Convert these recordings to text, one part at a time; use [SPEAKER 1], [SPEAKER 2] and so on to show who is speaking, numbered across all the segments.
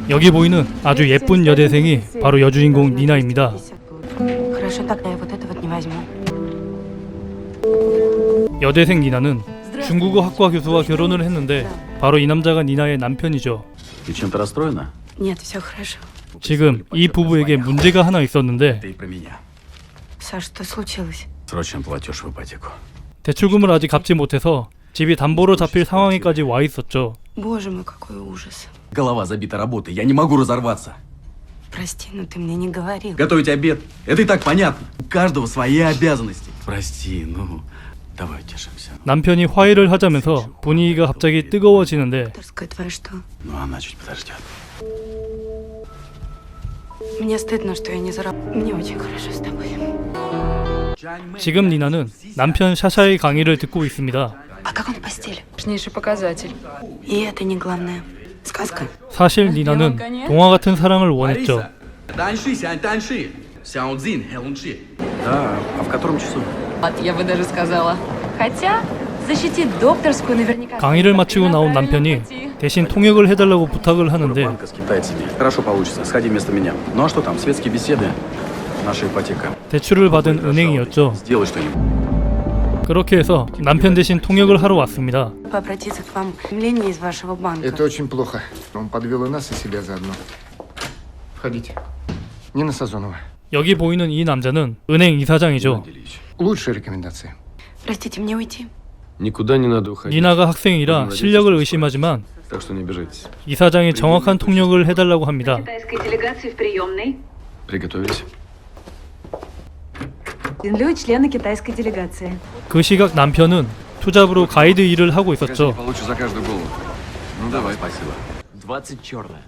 [SPEAKER 1] 여기 보이는 아주 예쁜 여대생이 바로 여주인공 니나입니다. 여대생 니나는 중국어 학과 교수와 결혼을 했는데 바로 이 남자가 니나의 남편이죠.
[SPEAKER 2] Ты чем-то расстроена?
[SPEAKER 3] Нет, все хорошо.
[SPEAKER 1] 지금 이 부부에게 문제가 하나 있었는데
[SPEAKER 2] Ты про меня.
[SPEAKER 3] Саш, что случилось?
[SPEAKER 2] Срочен платеж в ипотеку.
[SPEAKER 1] 대출금을 아직 갚지 못해서 집이 담보로 잡힐 상황에까지 와 있었죠.
[SPEAKER 3] Боже мой, какой ужас.
[SPEAKER 2] Голова забита работой, я не могу разорваться.
[SPEAKER 3] Прости, но ты мне не говорил.
[SPEAKER 2] Готовить обед, это и так понятно. У каждого свои обязанности. Прости, ну, давай утешимся.
[SPEAKER 1] 남편이 화해를 하자면서 분위기가 갑자기 뜨거워지는데
[SPEAKER 3] Докторская твоя что?
[SPEAKER 2] Ну, она чуть подождет.
[SPEAKER 3] Мне стыдно, что я не заработала. Мне очень хорошо с тобой.
[SPEAKER 1] 지금 니나는 남편 샤샤의 강의를 듣고 있습니다.
[SPEAKER 3] А как он в постели?
[SPEAKER 4] Важнейший показатель.
[SPEAKER 3] И это не главное. Сказка.
[SPEAKER 1] 사실 니나는 동화 같은 사랑을 원했죠.
[SPEAKER 2] Да, а в котором часу?
[SPEAKER 4] Я бы даже сказала. Хотя, защитить докторскую наверняка...
[SPEAKER 1] 강의를 마치고 나온 남편이 대신 통역을 해달라고 부탁을 하는데
[SPEAKER 2] Банка с китайцами. Хорошо получится, сходи вместо меня. Ну а что там, светские беседы? Наша ипотека.
[SPEAKER 1] 대출을 받은 은행이었죠.
[SPEAKER 2] Сделай что-нибудь.
[SPEAKER 1] 그렇게 해서 남편 대신 통역을 하러 왔습니다.
[SPEAKER 3] Обратиться к вам уведомление из вашего банка.
[SPEAKER 5] Это очень плохо. Он подвел и нас, и себя заодно. Входите. Нина Сазонова.
[SPEAKER 1] 여기 보이는 이 남자는 은행 이사장이죠.
[SPEAKER 5] Лучшие рекомендации.
[SPEAKER 3] Простите, мне уйти?
[SPEAKER 6] Никуда не надо уходить.
[SPEAKER 1] 니나가 학생이라 실력을 의심하지만
[SPEAKER 6] Так что не обижайтесь.
[SPEAKER 1] 이사장이 정확한 통역을 해달라고 합니다.
[SPEAKER 4] Китайской делегации в приемной.
[SPEAKER 6] Приготовились.
[SPEAKER 4] Лю, члены китайской делегации.
[SPEAKER 1] 그 시각 남편은 투잡으로 가이드 일을 하고 있었죠.
[SPEAKER 6] Получше за каждую голову. Ну давай.
[SPEAKER 2] Спасибо.
[SPEAKER 6] 20 черная.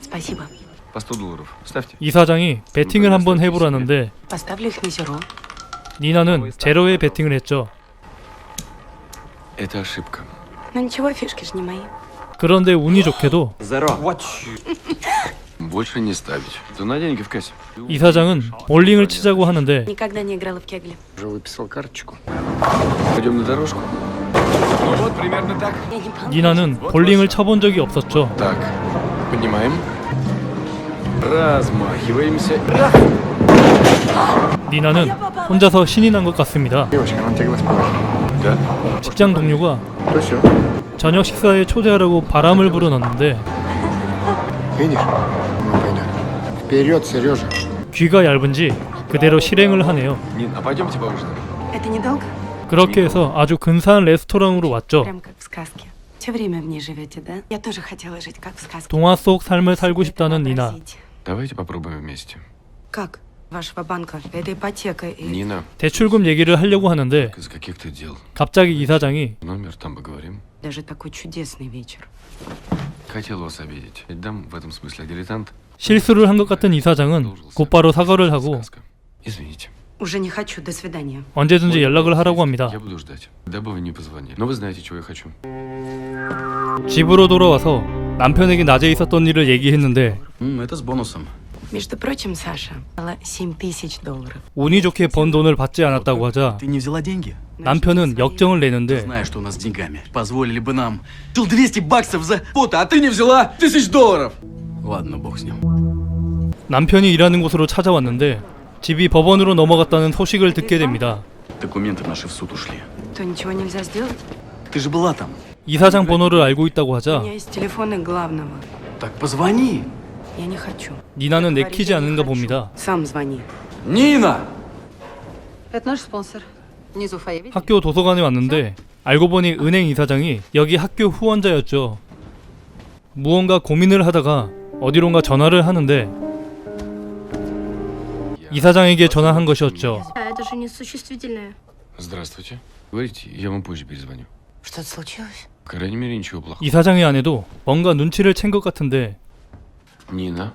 [SPEAKER 3] Спасибо.
[SPEAKER 6] По 100 долларов. Ставьте.
[SPEAKER 1] 이사장이 베팅을 한번 해보라는데
[SPEAKER 3] Поставлю их на зеро.
[SPEAKER 1] 니나는 제로에 베팅을 했죠.
[SPEAKER 6] Это ошибка.
[SPEAKER 3] Но ничего, фишки же не мои.
[SPEAKER 1] 그런데 운이 좋게도
[SPEAKER 6] Больше не ставить. Цена деньги в кассе.
[SPEAKER 1] 이사장은 볼링을 치자고 하는데
[SPEAKER 3] Никогда не играла в кегли.
[SPEAKER 5] Уже выписал карточку.
[SPEAKER 6] Пойдем на дорожку. Ну вот, примерно так.
[SPEAKER 3] Я не помню.
[SPEAKER 1] 니나는 볼링을 쳐본 적이 없었죠.
[SPEAKER 6] Так, поднимаем. Размахиваемся.
[SPEAKER 1] 니나는 혼자서 신이 난 것 같습니다.
[SPEAKER 5] Девочка, нам тебе глаз положит.
[SPEAKER 6] Да.
[SPEAKER 1] 직장 동료가
[SPEAKER 5] То все.
[SPEAKER 1] 저녁 식사에 초대하라고 바람을 불어넣는데
[SPEAKER 5] Видишь? Ну, пойдем. Вперед, Сережа.
[SPEAKER 1] 귀가 얇은지 그대로 실행을 하네요.
[SPEAKER 6] Нин, а пойдемте поужинаем.
[SPEAKER 3] Это недолго?
[SPEAKER 1] 그렇게 해서 아주 근사한 레스토랑으로 왔죠.
[SPEAKER 3] Прям как в сказке. Все время в ней живете, да? Я тоже хотела жить как в сказке.
[SPEAKER 1] 동화 속 삶을 살고 싶다는 니나.
[SPEAKER 3] Вообразить.
[SPEAKER 6] Давайте попробуем вместе.
[SPEAKER 3] Как? Вашего банка. Это ипотека и...
[SPEAKER 6] Нина,
[SPEAKER 1] 대출금 얘기를 하려고 하는데
[SPEAKER 6] из каких-то дел.
[SPEAKER 1] 갑자기 이사장이
[SPEAKER 6] Номер, там поговорим.
[SPEAKER 3] Даже такой чудесный вечер.
[SPEAKER 6] Хотел вас обидеть. Ведь дам в этом смысле дилетант.
[SPEAKER 1] 실수를 한 것 같은 이사장은 곧바로 사과를 하고
[SPEAKER 6] Сказка. Извините.
[SPEAKER 3] Уже не хочу. До свидания.
[SPEAKER 1] 언제든지 연락을 하라고 합니다.
[SPEAKER 6] Я буду ждать. Дабы вы не позвонили. Но вы знаете, чего я хочу.
[SPEAKER 1] 집으로 돌아와서 남편에게 낮에 있었던 일을 얘기했는데
[SPEAKER 2] Это с бонусом.
[SPEAKER 3] Между прочим, Саша, дала $7000.
[SPEAKER 1] 운이 좋게 번 돈을 받지 않았다고 하자
[SPEAKER 2] Ты не взяла деньги?
[SPEAKER 1] 남편은 역정을 내는데
[SPEAKER 2] Знаешь, что у нас с деньгами. Позволили бы нам. Жил 200 баксов за фото, а ты не взяла $1000. Ладно, бог с ним.
[SPEAKER 1] 남편이 일하는 곳으로 찾아왔는데 집이 법원으로 넘어갔다는 소식을 듣게 됩니다.
[SPEAKER 2] Документы наши в суд ушли.
[SPEAKER 3] То ничего нельзя сделать?
[SPEAKER 2] Ты же была там.
[SPEAKER 1] 이사장 번호를 알고 있다고
[SPEAKER 3] У
[SPEAKER 1] 하자
[SPEAKER 3] меня есть телефоны главного.
[SPEAKER 2] Так позвони.
[SPEAKER 3] Я не хочу.
[SPEAKER 1] 니나는
[SPEAKER 3] Говори,
[SPEAKER 1] 내키지
[SPEAKER 3] я не
[SPEAKER 1] 않은가
[SPEAKER 3] хочу.
[SPEAKER 1] 봅니다.
[SPEAKER 3] Сам звони.
[SPEAKER 2] Нина!
[SPEAKER 4] Это наш спонсор. Внизу фойе, видите?
[SPEAKER 1] 학교 도서관에 왔는데 알고 보니 은행 이사장이 여기 학교 후원자였죠. 무언가 고민을 하다가 어디론가 전화를 하는데 이사장에게 전화한 것이었죠.
[SPEAKER 7] Это же несуществительное.
[SPEAKER 6] Здравствуйте. Говорите, я вам позже перезвоню.
[SPEAKER 3] Что-то случилось?
[SPEAKER 6] По крайней мере, ничего плохого.
[SPEAKER 1] 이사장의 아내도 뭔가 눈치를 챈 것 같은데
[SPEAKER 6] Нина,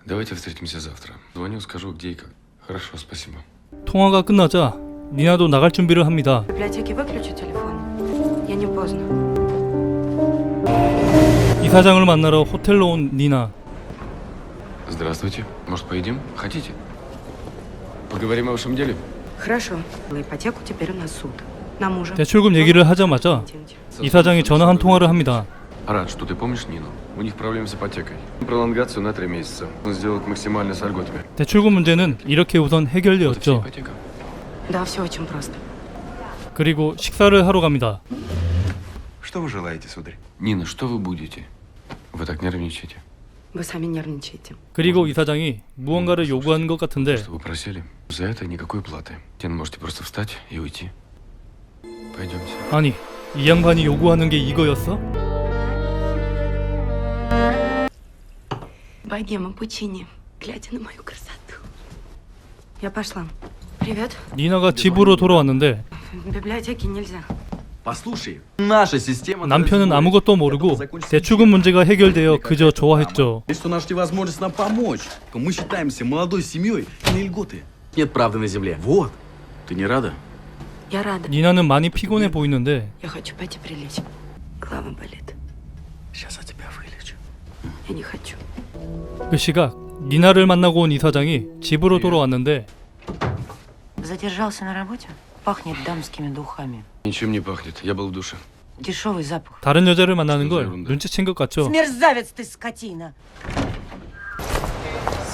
[SPEAKER 6] давайте встретимся завтра. Звоню, скажу, где и как. Хорошо, спасибо.
[SPEAKER 1] 통화가 끝나자 니나도 나갈 준비를 합니다.
[SPEAKER 3] В библиотеке выключу телефон. Я не поздно.
[SPEAKER 1] 이사장을 만나러 호텔로 온 니나.
[SPEAKER 6] Здравствуйте. Может, поедим? Хотите? Поговорим о вашем деле?
[SPEAKER 3] Хорошо. На ипотеку теперь у нас суд. Нам уже...
[SPEAKER 1] 대출금 얘기를 하자마자 이사장이 전화 한 통화를 합니다.
[SPEAKER 6] Рад, что ты помнишь Нину. У них проблемы с ипотекой. Пролонгацию на 3 месяца. Он сделает максимально с льготами.
[SPEAKER 1] 대출금 문제는 이렇게 우선
[SPEAKER 6] Вот и вся
[SPEAKER 1] 해결되었죠.
[SPEAKER 6] ипотека.
[SPEAKER 3] Да, все очень просто.
[SPEAKER 1] 그리고 식사를 하러 갑니다.
[SPEAKER 8] Что вы желаете, сударь?
[SPEAKER 6] Нина, что вы будете? Вы так нервничаете.
[SPEAKER 3] Вы сами нервничаете.
[SPEAKER 1] 그리고 이사장이 무언가를 요구하는 것 같은데
[SPEAKER 6] Что вы просили? За это никакой платы. Тен, можете просто встать и уйти. Пойдемте.
[SPEAKER 1] 아니 이 양반이 요구하는 게 이거였어?
[SPEAKER 3] Богема Пучини, глядя на мою красоту. Я пошла. Привет.
[SPEAKER 1] 니나가 집으로 돌아왔는데
[SPEAKER 3] В библиотеке нельзя.
[SPEAKER 2] Послушай, наша система...
[SPEAKER 1] 남편은 아무것도 모르고 대출금 문제가 해결되어 그저 좋아했죠.
[SPEAKER 2] И что наша возможность нам помочь. Мы считаемся молодой семьей и на льготы. Нет правды на земле. Вот. Ты не рада?
[SPEAKER 3] Я рада.
[SPEAKER 1] 니나는 많이 피곤해 보이는데
[SPEAKER 3] Я хочу пойти прилечь. Голова болит.
[SPEAKER 2] Сейчас я тебя вылечу.
[SPEAKER 3] Я не хочу.
[SPEAKER 1] 그 시각 니나를 만나고 온 이사장이 집으로 돌아왔는데
[SPEAKER 9] Задержался на работе? Пахнет дамскими духами.
[SPEAKER 6] Ничем не пахнет. Я был в душе.
[SPEAKER 9] Дешевый запах.
[SPEAKER 1] 다른 여자를 만나는 걸 눈치챈 것 같죠.
[SPEAKER 9] Мерзавец ты, скотина!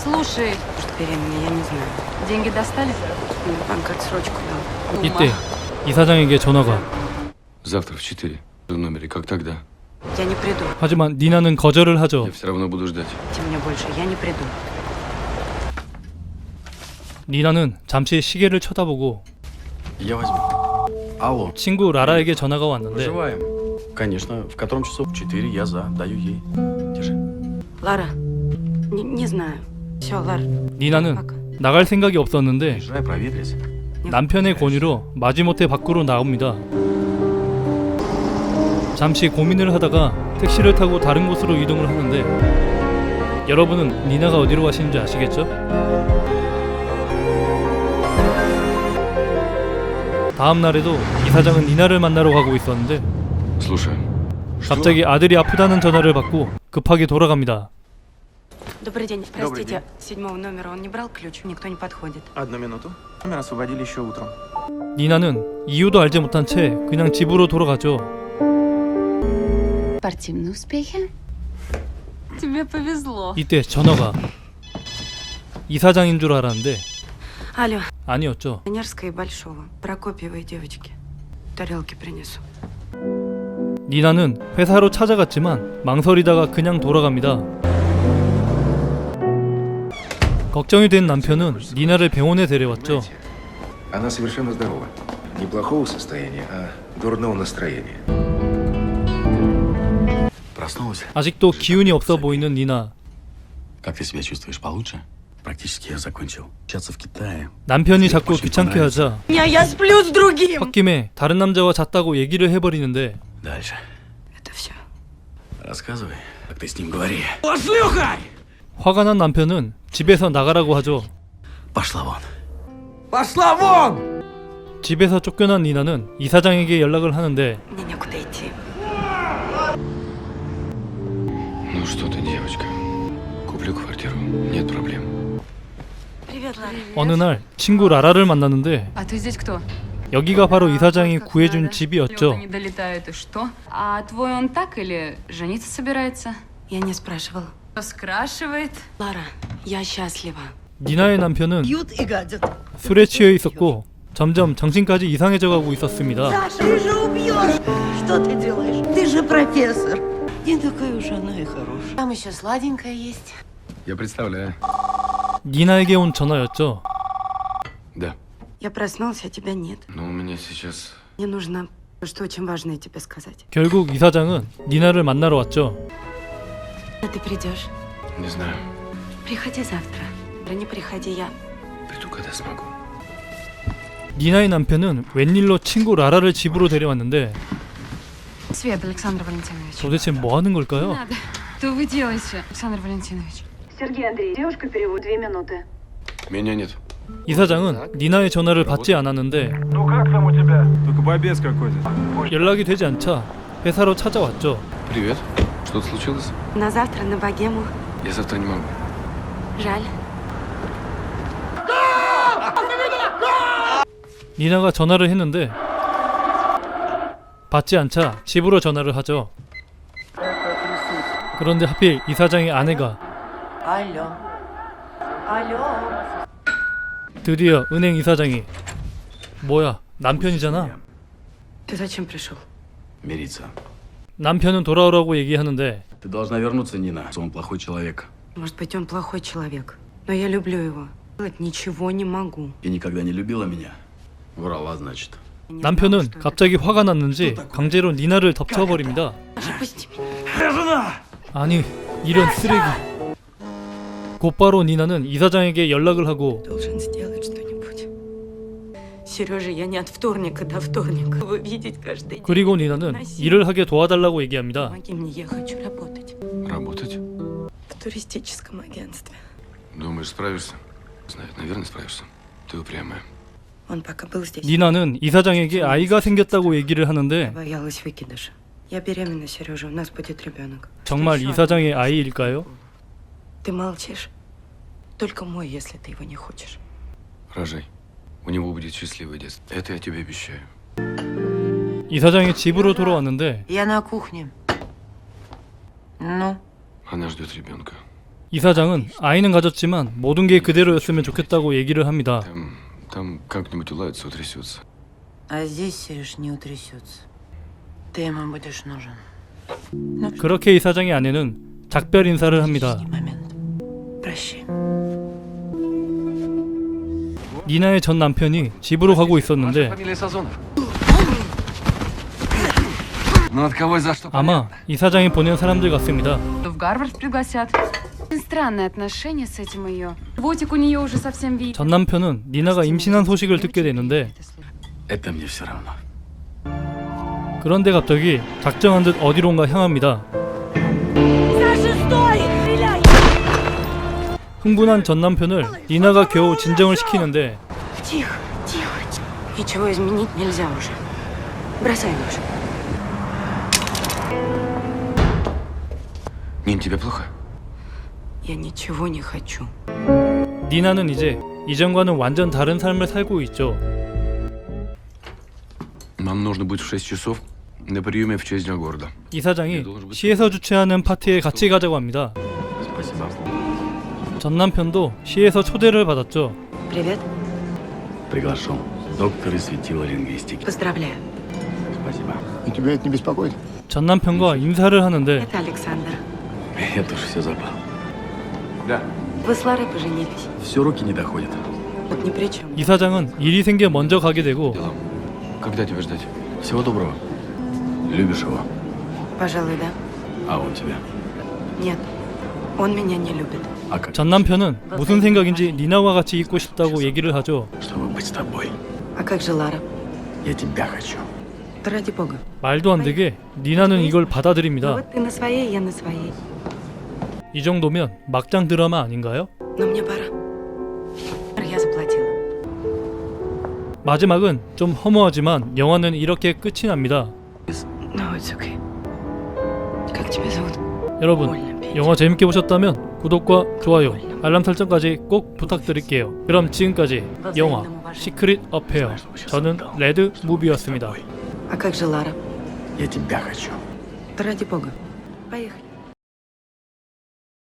[SPEAKER 4] Слушай,
[SPEAKER 3] Что беременна, я не знаю.
[SPEAKER 4] деньги достали?
[SPEAKER 3] Мне банк отсрочку дал.
[SPEAKER 1] 이때 이사장에게 전화가.
[SPEAKER 6] Завтра в 4. В номере. Как тогда?
[SPEAKER 3] Я не приду.
[SPEAKER 1] 하지만 니나는 거절을 하죠.
[SPEAKER 6] Я все равно буду ждать.
[SPEAKER 3] Мне больше, я не приду.
[SPEAKER 1] 니나는 잠시 시계를 쳐다보고
[SPEAKER 2] Я возьму. Алло.
[SPEAKER 1] 친구 라라에게 전화가 왔는데
[SPEAKER 2] Выживаем. Конечно. В котором часов? 4. Я за. Даю ей. Держи.
[SPEAKER 3] Лара, не знаю. Все, Лара,
[SPEAKER 1] 니나는
[SPEAKER 3] пока.
[SPEAKER 1] 나갈 생각이 없었는데
[SPEAKER 2] Езжай, проветрись.
[SPEAKER 1] 남편의 권유로 마지못해 밖으로 나옵니다. 잠시 고민을 하다가 택시를 타고 다른 곳으로 이동을 하는데 여러분은 니나가 어디로 가시는지 아시겠죠? 다음 날에도 이사장은 니나를 만나러 가고 있었는데
[SPEAKER 6] Слушай.
[SPEAKER 1] 갑자기 아들이 아프다는 전화를 받고 급하게 돌아갑니다.
[SPEAKER 3] Добрый день.
[SPEAKER 8] Добрый
[SPEAKER 3] Простите, 7-го номера он не брал ключ? Никто не подходит.
[SPEAKER 8] Одну минуту. Номер освободили еще утром.
[SPEAKER 1] 니나는 이유도 알지 못한 채 그냥 집으로 돌아가죠.
[SPEAKER 4] Спортивные успехи? Тебе повезло.
[SPEAKER 1] 이때 전화가. 이사장인 줄 알았는데
[SPEAKER 3] Алло,
[SPEAKER 1] 아니었죠.
[SPEAKER 3] Пионерская и Большого. Прокопьевой девочки. Тарелки принесу.
[SPEAKER 1] 니나는 회사로 찾아갔지만 망설이다가 그냥 돌아갑니다. 걱정이 된 남편은 니나를 병원에 데려왔죠.
[SPEAKER 10] Она совершенно здорова. Не плохого состояния, а дурного настроения.
[SPEAKER 2] Проснулась?
[SPEAKER 1] 아직도 기운이 없어 보이는 니나.
[SPEAKER 2] Как ты себя чувствуешь? Получше? Практически я закончил. Учаться в Китае.
[SPEAKER 1] 남편이 자꾸 귀찮게 하자
[SPEAKER 3] Я сплю с другим!
[SPEAKER 1] 홧김에 다른 남자와 잤다고 얘기를 해버리는데
[SPEAKER 2] Дальше.
[SPEAKER 3] Это все.
[SPEAKER 2] Рассказывай, как ты с ним говори. Пошлюхай!
[SPEAKER 1] 화가 난 남편은 집에서 나가라고 하죠.
[SPEAKER 2] Пошла вон. Пошла вон!
[SPEAKER 1] 집에서 쫓겨난 니나는 이사장에게 연락을 하는데
[SPEAKER 3] Мне некуда идти.
[SPEAKER 6] Ну что ты, девочка? Куплю квартиру. Нет проблем.
[SPEAKER 3] Привет, Лара.
[SPEAKER 1] 어느 날 친구 라라를 만났는데
[SPEAKER 4] А ты здесь кто?
[SPEAKER 1] 여기가 바로 이사장이 구해준
[SPEAKER 4] Лёты
[SPEAKER 1] 집이었죠.
[SPEAKER 4] не долетают, и что? А твой он так или жениться собирается?
[SPEAKER 3] Я не спрашивала.
[SPEAKER 4] Скрашивает.
[SPEAKER 3] Лара, я счастлива.
[SPEAKER 1] 니나의 남편은
[SPEAKER 9] Пьют и гадят.
[SPEAKER 1] 술에 취해 있었고 점점 정신까지 이상해져 가고 있었습니다.
[SPEAKER 9] Саша, ты же убьешь! Что ты делаешь? Ты же профессор. Не такая уж она и хорошая. Там еще сладенькая есть.
[SPEAKER 6] Я представляю.
[SPEAKER 1] 니나에게 온 전화였죠.
[SPEAKER 6] Да.
[SPEAKER 3] Я проснулась, а тебя нет.
[SPEAKER 6] Но у меня сейчас...
[SPEAKER 3] Мне нужно что очень важное тебе сказать.
[SPEAKER 1] 결국 이사장은 니나를 만나러 왔죠.
[SPEAKER 3] А ты придешь?
[SPEAKER 6] Не знаю.
[SPEAKER 3] Приходи завтра. Не приходи, я...
[SPEAKER 6] Приду, когда смогу.
[SPEAKER 1] 니나의 남편은 웬일로 친구 라라를 집으로 데려왔는데
[SPEAKER 4] Свет, Александр Валентинович.
[SPEAKER 1] 도대체 뭐 하는 걸까요?
[SPEAKER 4] Надо. Что вы делаете, Александр Валентинович?
[SPEAKER 7] Сергей Андреевич, девушка перевод 2 минуты.
[SPEAKER 6] Меня нет.
[SPEAKER 1] 이사장은 니나의 전화를 받지 않았는데
[SPEAKER 8] Только бобец какой-то.
[SPEAKER 1] 연락이 되지 않자 회사로 찾아왔죠.
[SPEAKER 6] Привет. Что-то случилось?
[SPEAKER 3] На завтра на богему.
[SPEAKER 6] Я завтра не могу.
[SPEAKER 3] Жаль.
[SPEAKER 1] 니나가 전화를 했는데 받지 않자 집으로 전화를 하죠. 그런데 하필 이사장의 아내가
[SPEAKER 9] Алло. Алло.
[SPEAKER 1] 드디어 은행 이사장이 뭐야 남편이잖아.
[SPEAKER 3] Ты зачем пришел?
[SPEAKER 2] Мириться.
[SPEAKER 1] 남편은 돌아오라고 얘기하는데
[SPEAKER 2] Ты должна вернуться, Нина. Он плохой человек.
[SPEAKER 3] Может быть, он плохой человек, но я люблю его. Делать ничего не могу.
[SPEAKER 2] И никогда не любила меня. Врала, значит.
[SPEAKER 1] 남편은 갑자기 화가 났는지 강제로 니나를 덮쳐버립니다.
[SPEAKER 3] Отпусти меня.
[SPEAKER 1] 아니 이런 쓰레기. 곧바로 니나는 이사장에게 연락을 하고
[SPEAKER 3] Должен сделать что-нибудь. Сережа, я не от вторника до вторника. Его видеть каждый день.
[SPEAKER 1] 그리고 니나는 일을 하게 до와달라고 얘기합니다.
[SPEAKER 3] Помоги мне, я хочу работать.
[SPEAKER 6] Работать?
[SPEAKER 3] В туристическом агентстве.
[SPEAKER 6] Думаешь, справишься? Знаю, наверное, справишься. Ты упрямая.
[SPEAKER 3] Он пока был здесь.
[SPEAKER 1] 니나는 이사장에게 아이가 생겼다고 얘기를 하는데
[SPEAKER 3] Боялась выкидыша. Я беременна, Сережа, у нас будет ребенок.
[SPEAKER 1] 정말 이사장의 아이일까요?
[SPEAKER 3] Ты молчишь? Только мой, если ты его не хочешь.
[SPEAKER 6] Рожай. У него будет счастливое детство. Это я тебе обещаю.
[SPEAKER 1] 이사장이 집으로 돌아왔는데
[SPEAKER 9] Я на кухне. Ну?
[SPEAKER 6] Она ждет ребенка.
[SPEAKER 1] 이사장은 아이는 가졌지만 모든 게 그대로였으면 좋겠다고 얘기를 합니다.
[SPEAKER 6] Там как-нибудь уладится, утрясется.
[SPEAKER 9] А здесь, Сереж, не утрясется. Ты ему будешь нужен.
[SPEAKER 1] 그렇게 이사장의 아내는 작별 인사를 합니다.
[SPEAKER 9] Момент. Прощай.
[SPEAKER 1] 니나의 전 남편이 집으로 가고 있었는데
[SPEAKER 6] Фамилия Сазонов.
[SPEAKER 2] Ну от кого и за что?
[SPEAKER 1] 아마 이사장이 보낸 사람들 같습니다.
[SPEAKER 4] В Гарвард пригласят. Очень странные отношения с этим ее. Животик у нее уже совсем видно.
[SPEAKER 1] 전 남편은 니나가 임신한 소식을 듣게 되는데
[SPEAKER 2] Это мне все равно.
[SPEAKER 1] 그런데 갑자기 작정한 듯 어디론가 향합니다. 흥분한 전 남편을 니나가 겨우 진정을 시키는데
[SPEAKER 3] Тихо, тихо, тихо. Ничего изменить нельзя уже. Бросай нож.
[SPEAKER 6] Нин, тебе плохо?
[SPEAKER 3] Я ничего не хочу.
[SPEAKER 1] 니나는 이제 이전과는 완전 다른 삶을 살고 있죠.
[SPEAKER 6] Нам нужно быть в 6 часов на приеме в честь Дня города.
[SPEAKER 1] 이사장이 시에서 주최하는 파티에 같이 가자고 합니다.
[SPEAKER 2] Спасибо.
[SPEAKER 1] 전 남편도 시에서 초대를 받았죠.
[SPEAKER 3] Привет.
[SPEAKER 2] Приглашен. Доктор и светила лингвистики.
[SPEAKER 3] Поздравляю.
[SPEAKER 2] Спасибо.
[SPEAKER 5] И тебя это не беспокоит?
[SPEAKER 1] 전 남편과 인사를 하는데
[SPEAKER 3] Это Александр.
[SPEAKER 2] Я тоже все забыл.
[SPEAKER 6] Да.
[SPEAKER 3] Вы с Ларой поженились.
[SPEAKER 2] Все руки не доходят.
[SPEAKER 3] Тут ни при чем.
[SPEAKER 1] 이사장은 일이 생겨 먼저 가게 되고
[SPEAKER 6] Дела. Когда тебя ждать?
[SPEAKER 2] Всего доброго. Любишь его?
[SPEAKER 3] Пожалуй, да?
[SPEAKER 2] А он тебя?
[SPEAKER 3] Нет. Он меня не любит.
[SPEAKER 2] А как?
[SPEAKER 1] 전 남편은 무슨 생각인지 니나와 같이 있고 싶다고 얘기를 하죠.
[SPEAKER 2] Чтобы быть с тобой.
[SPEAKER 3] А как же Лара?
[SPEAKER 2] Я тебя хочу.
[SPEAKER 3] Да ради бога.
[SPEAKER 1] 말도 안 되게 니나는 이걸
[SPEAKER 3] Ну
[SPEAKER 1] 받아들입니다.
[SPEAKER 3] вот ты на своей, я на своей.
[SPEAKER 1] 이 정도면 막장 드라마 아닌가요?
[SPEAKER 3] Но мне пора. Я заплатила.
[SPEAKER 1] 마지막은 좀 허무하지만 영화는 이렇게 끝이 납니다.
[SPEAKER 3] No, it's okay. Как тебя зовут?
[SPEAKER 1] 여러분, 영화 재밌게 보셨다면 구독과 좋아요, 알람 설정까지 꼭 부탁드릴게요. 그럼 지금까지 영화 시크릿 어페어, 저는 레드 무비였습니다.
[SPEAKER 3] А как же Лара?
[SPEAKER 2] Я тебя хочу.
[SPEAKER 3] Да ради бога. Поехали.